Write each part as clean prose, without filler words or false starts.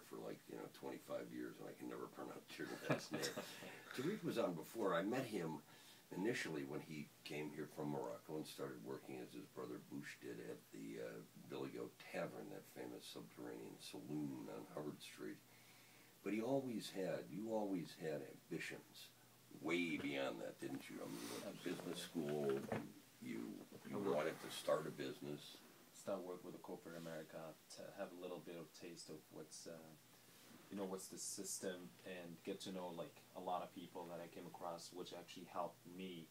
for like, 25 years, and I can never pronounce your last name. Tariq was on before. I met him initially when he came here from Morocco and started working as his brother Bouch did at the Billy Goat Tavern, that famous subterranean saloon on Hubbard Street. But you always had ambitions way beyond that, didn't you? I mean, you went to business school, you wanted to start a business. Start work with a corporate America to have a little bit of taste of what's what's the system, and get to know like a lot of people that I came across, which actually helped me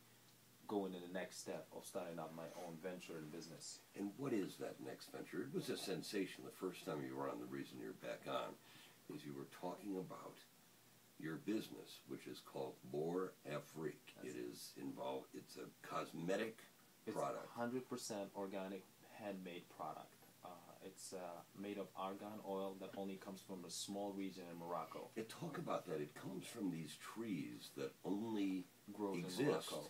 go into the next step of starting up my own venture in business. And what is that next venture? It was a sensation the first time you were on. The reason you're back on is you were talking about your business, which is called L'Or Afrique. It is involved. It's a cosmetic product. It's 100% organic, handmade product. It's made of argan oil that only comes from a small region in Morocco. Talk about that. It comes from these trees that only exist in Morocco.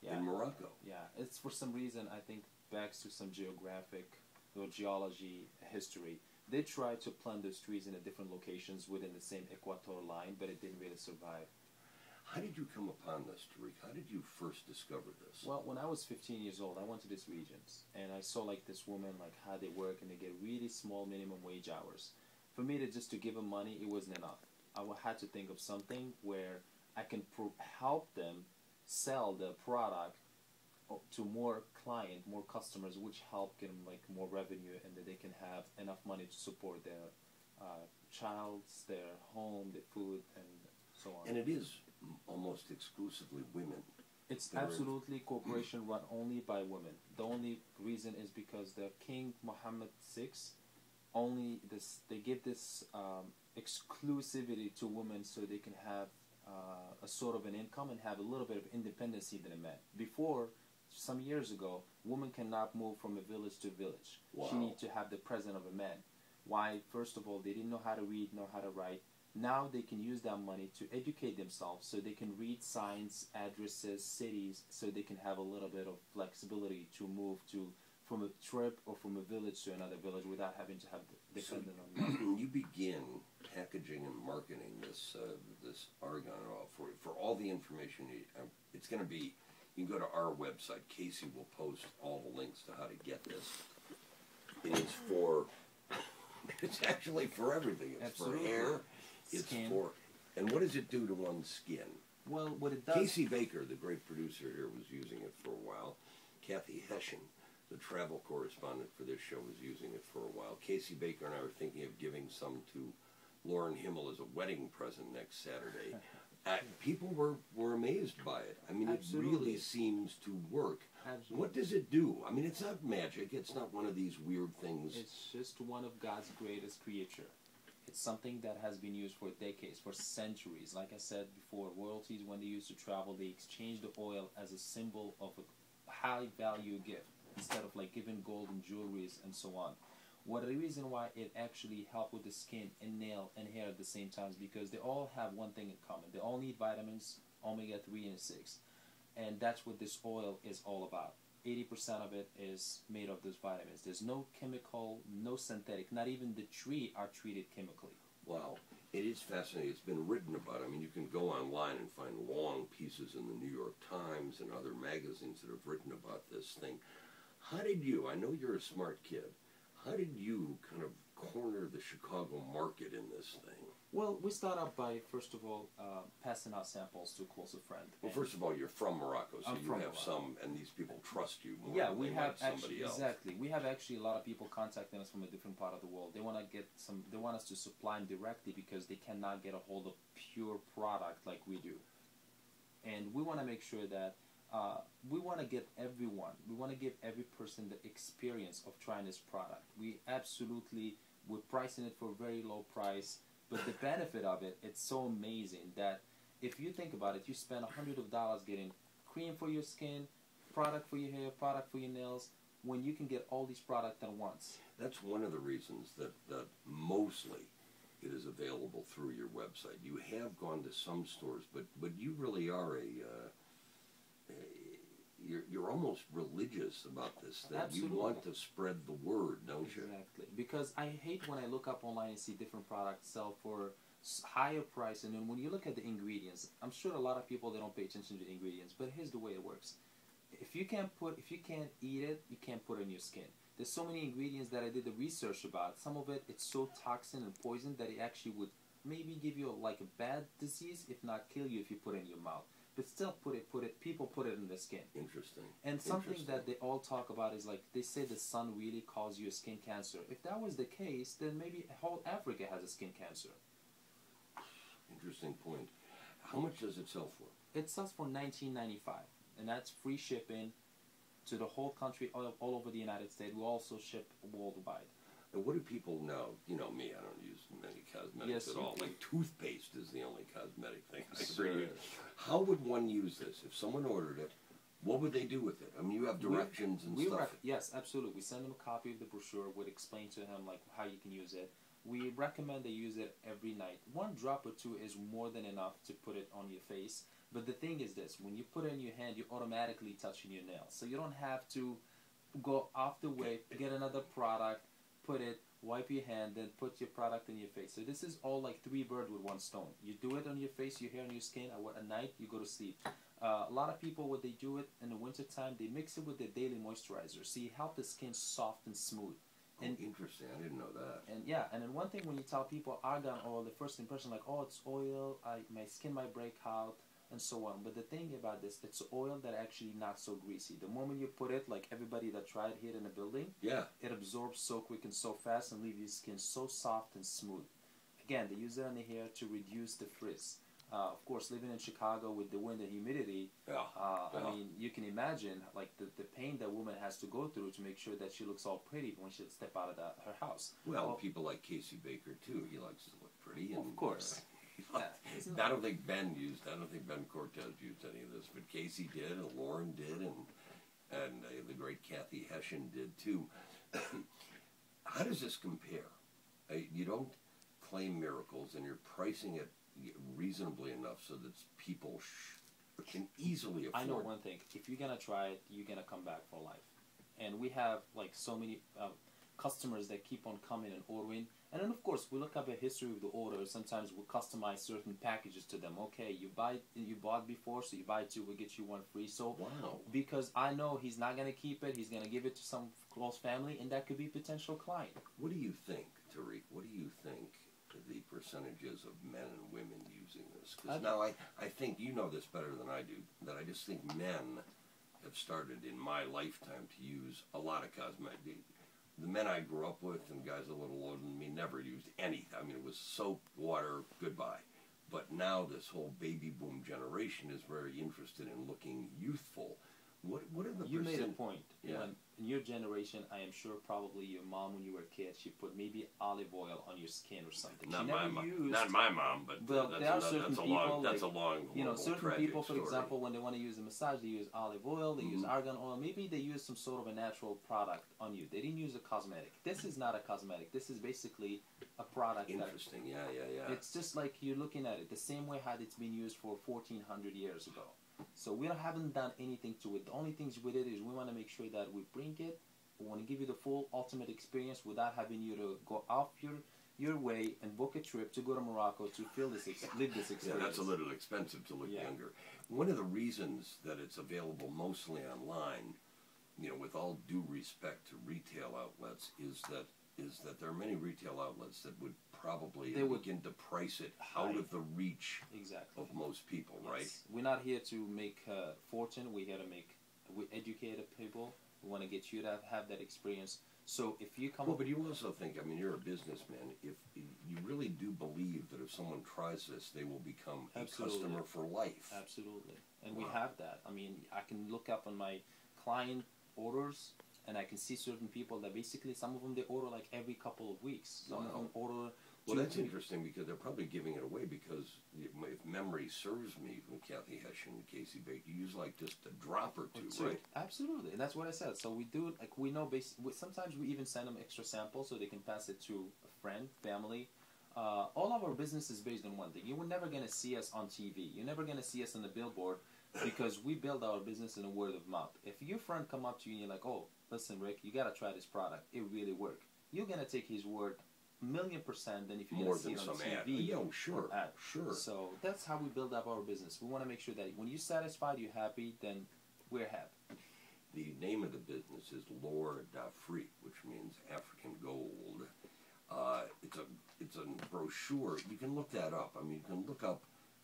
In Morocco. Yeah, it's for some reason, I think, backs to some geographic or geology history. They tried to plant those trees in different locations within the same equator line, but it didn't really survive. How did you come upon this, Tariq? How did you first discover this? Well, when I was 15 years old, I went to these regions, and I saw like this woman, like how they work, and they get really small minimum wage hours. For me to give them money, it wasn't enough. I had to think of something where I can help them sell the product to more customers, which help get them like more revenue, and that they can have enough money to support their childs, their home, their food, and so on. And it is almost exclusively women. It's absolutely corporation run only by women. The only reason is because the King Mohammed VI they give this exclusivity to women so they can have a sort of an income and have a little bit of independency than a man. Before, some years ago, women cannot move from a village to village. Wow. She needs to have the presence of a man. Why? First of all, they didn't know how to read, know how to write. Now they can use that money to educate themselves so they can read signs, addresses, cities, so they can have a little bit of flexibility to move from a trip or from a village to another village without having to have dependent on money. You begin packaging and marketing this argan oil for all the information you need. It's going to be, you can go to our website. Casey will post all the links to how to get this. It is it's actually for everything. It's Absolutely. for hair. It's skin. And what does it do to one's skin? Well, what it does... Casey Baker, the great producer here, was using it for a while. Kathy Hession, the travel correspondent for this show, was using it for a while. Casey Baker and I were thinking of giving some to Lauren Himmel as a wedding present next Saturday. People were amazed by it. I mean, Absolutely. It really seems to work. Absolutely. What does it do? I mean, it's not magic. It's not one of these weird things. It's just one of God's greatest creature. It's something that has been used for decades, for centuries. Like I said before, royalties, when they used to travel, they exchanged the oil as a symbol of a high value gift instead of like giving gold and jewelries and so on. The reason why it actually helped with the skin and nail and hair at the same time is because they all have one thing in common. They all need vitamins, omega-3 and 6. And that's what this oil is all about. 80% of it is made of those vitamins. There's no chemical, no synthetic. Not even the tree are treated chemically. Wow. It is fascinating. It's been written about. I mean, you can go online and find long pieces in the New York Times and other magazines that have written about this thing. How did you, I know you're a smart kid, how did you kind of corner the Chicago market in this thing? Well, we start out by, first of all, passing out samples to a closer friend. Well, first of all, you're from Morocco, so you have some, and these people trust you more than they might somebody else. Exactly. We have actually a lot of people contacting us from a different part of the world. They want to they want us to supply them directly because they cannot get a hold of pure product like we do. And we want to make sure that we want to give every person the experience of trying this product. We're pricing it for a very low price. But the benefit of it, it's so amazing that if you think about it, you spend hundreds of dollars getting cream for your skin, product for your hair, product for your nails, when you can get all these products at once. That's one of the reasons that mostly it is available through your website. You have gone to some stores, but you really are you're almost religious about this thing. Absolutely. You want to spread the word, don't you? Exactly. Because I hate when I look up online and see different products sell for higher price, and then when you look at the ingredients, I'm sure a lot of people, they don't pay attention to the ingredients, but here's the way it works. If you can't eat it, you can't put it on your skin. There's so many ingredients that I did the research about. Some of it's so toxin and poison that it actually would maybe give you like a bad disease, if not kill you if you put it in your mouth. But still people put it in their skin. Interesting. And something that they all talk about is like, they say the sun really causes you a skin cancer. If that was the case, then maybe whole Africa has a skin cancer. Interesting point. How much does it sell for? It sells for $19.95, and that's free shipping to the whole country, all over the United States. We also ship worldwide. And what do people know? You know me, I don't use many cosmetics at all. Like toothpaste is the only cosmetic thing I ever use. How would one use this? If someone ordered it, what would they do with it? I mean, you have directions and stuff. Yes, absolutely. We send them a copy of the brochure. We'd explain to him like how you can use it. We recommend they use it every night. 1 drop or 2 is more than enough to put it on your face. But the thing is this, when you put it in your hand, you're automatically touching your nails. So you don't have to go off the way, get another product, put it, wipe your hand, then put your product in your face. So this is all like 3 birds with 1 stone. You do it on your face, your hair, on your skin. At night, you go to sleep. A lot of people, when they do it in the wintertime, they mix it with their daily moisturizer. So you help the skin soft and smooth. And interesting. I didn't know that. And yeah, and then one thing when you tell people argan oil, the first impression like, oh, it's oil, my skin might break out, and so on. But the thing about this, it's oil that actually not so greasy. The moment you put it, like everybody that tried here in the building, it absorbs so quick and so fast and leaves your skin so soft and smooth. Again, they use it on the hair to reduce the frizz. Of course, living in Chicago with the wind and humidity, I mean, you can imagine like the pain that woman has to go through to make sure that she looks all pretty when she step out of her house. Well, people like Casey Baker too. He likes to look pretty. And, of course. I don't think Ben Cortez used any of this, but Casey did, and Lauren did, and the great Kathy Hessian did too. How does this compare? You don't claim miracles, and you're pricing it reasonably enough so that people can easily afford. I know one thing: if you're gonna try it, you're gonna come back for life. And we have like so many customers that keep on coming and ordering. And then of course we look up a history of the order. Sometimes we customize certain packages to them. Okay, you bought before, so you buy 2, we get you 1 free. So because I know he's not gonna keep it, he's gonna give it to some close family, and that could be a potential client. What do you think, Tariq? What do you think the percentages of men and women using this? Because now I think you know this better than I do, that I just think men have started in my lifetime to use a lot of cosmetic. The men I grew up with and guys a little older than me never used anything. I mean, it was soap, water, goodbye. But now this whole baby boom generation is very interested in looking youthful. What are the You made a point. Yeah. When, in your generation, I am sure probably your mom, when you were a kid, she put maybe olive oil on your skin or something. Not my mom, but there are certain people, that's a long, you know, certain people, for story. example, when they want to use a massage, they use olive oil, they use argan oil. Maybe they use some sort of a natural product on you. They didn't use a cosmetic. This is not a cosmetic. This is basically a product. Interesting. Yeah. It's just like you're looking at it the same way how it's been used for 1,400 years ago. So we haven't done anything to it. The only things we did is we want to make sure that we bring it. We want to give you the full ultimate experience without having you to go off your way and book a trip to go to Morocco to live this experience. Yeah, that's a little expensive to look younger. One of the reasons that it's available mostly online, you know, with all due respect to retail outlets, is that there are many retail outlets that would probably begin to price it out of the reach of most people, right? We're not here to make a fortune. We're here to we educate people. We want to get you to have that experience. So if you come... Well, but you also think, I mean, you're a businessman. If you really do believe that if someone tries this, they will become a customer for life. Absolutely. And we have that. I mean, I can look up on my client orders, and I can see certain people that basically, some of them, they order like every couple of weeks. Some of them order... Well, that's interesting because they're probably giving it away because if memory serves me from Kathy Hessian and Casey Baker, you use like just a drop or 2, right? Absolutely, and that's what I said. So we do, like we know, sometimes we even send them extra samples so they can pass it to a friend, family. All of our business is based on one thing. You're never going to see us on TV. You're never going to see us on the billboard because we build our business in a word of mouth. If your friend come up to you and you're like, oh, listen, Rick, you got to try this product. It really works. You're going to take his word 1,000,000% than if you're going to see it on TV. Yeah, sure, ad. sure. So that's how we build up our business. We want to make sure that when you're satisfied, you're happy, then we're happy. The name of the business is L'Or d'Afrique, which means African gold. It's a brochure. You can look that up. I mean, you can look up,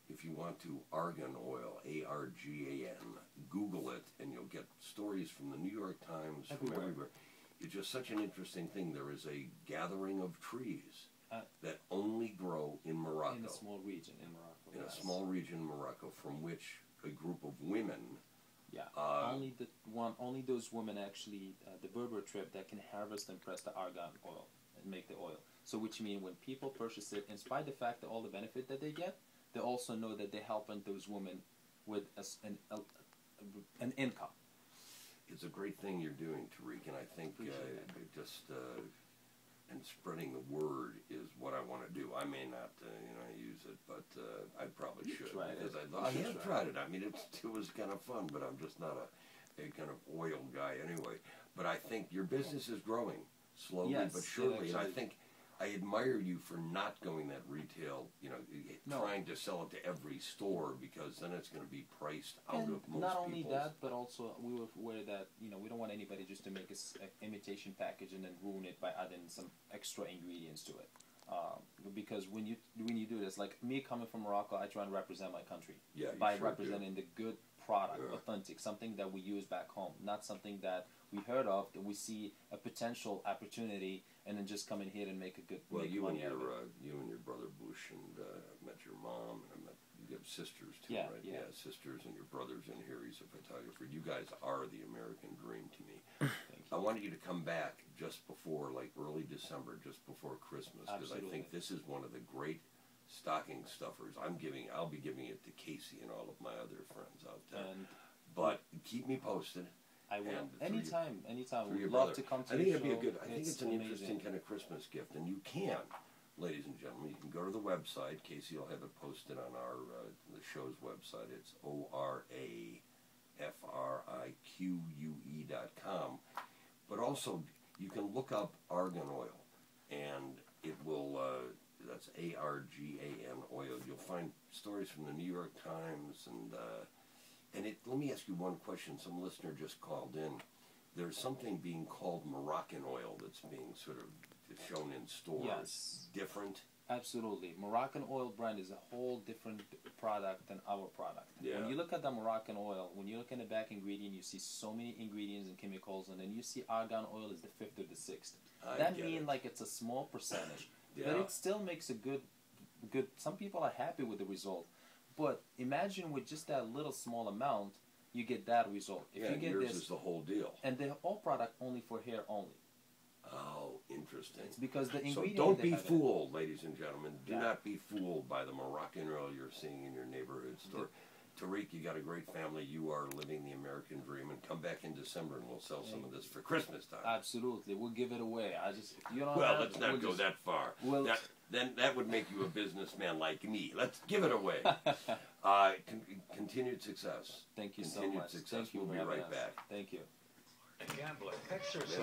if you want to, Argan Oil, A-R-G-A-N. Google it, and you'll get stories from the New York Times, from everywhere. It's just such an interesting thing. There is a gathering of trees that only grow in Morocco. In a small region in Morocco. In a small region in Morocco, from which a group of women. Yeah, only those women actually, the Berber tribe, that can harvest and press the argan oil and make the oil. So which means when people purchase it, in spite of the fact that all the benefit that they get, they also know that they're helping those women with an income. It's a great thing you're doing, Tariq, and I think and spreading the word is what I want to do. I may not, use it, but I probably should, because I have tried it. I mean, it was kind of fun, but I'm just not a kind of oil guy anyway. But I think your business is growing slowly but surely, and I think I admire you for not going that retail, trying to sell it to every store, because then it's going to be priced out of most not only people's. that, but also we were aware that we don't want anybody just to make an imitation package and then ruin it by adding some extra ingredients to it. Because when you do this, like me coming from Morocco, I try and represent my country by representing the good product, authentic, something that we use back home, not something that we heard of, that we see a potential opportunity, and then just come in here and make a good. Well, you and your brother Bush, and I met your mom, and you have sisters too, right? Yeah, sisters, and your brother's in here. He's a photographer. You guys are the American dream to me. Thank you. I wanted you to come back just before, like early December, just before Christmas, because I think this is one of the great stocking stuffers. I'll be giving it to Casey and all of my other friends out there. But keep me posted. I will. Anytime. We'd brother. love to come to I think your it'd be show. a good. I think it's an interesting kind of Christmas gift, and you can, ladies and gentlemen, you can go to the website. Casey will have it posted on our the show's website. It's orafrique.com. But also, you can look up Argan Oil, and it will. That's ARGAN oil. You'll find stories from the New York Times, and let me ask you one question. Some listener just called in. There's something being called Moroccan oil that's being sort of shown in stores. Yes. Different? Absolutely. Moroccan oil brand is a whole different product than our product. Yeah. When you look at the Moroccan oil, when you look at the back ingredient, you see so many ingredients and chemicals, and then you see argan oil is the 5th or the 6th. That means like it's a small percentage. But it still makes a good. Some people are happy with the result. But imagine with just that little small amount, you get that result. If you get yours this, is the whole deal. And the whole product only for hair only. Oh, interesting. It's because the ingredient. So don't be fooled, ladies and gentlemen. Do not be fooled by the Moroccan oil you're seeing in your neighborhood store. Tariq, you got a great family. You are living the American dream. And come back in December and we'll sell some of this for Christmas time. Absolutely. We'll give it away. Let's not go that far. Then that would make you a businessman like me. Let's give it away. Continued success. Thank you so much. Continued success. We'll be right back. Thank you. Gambler. Exercise.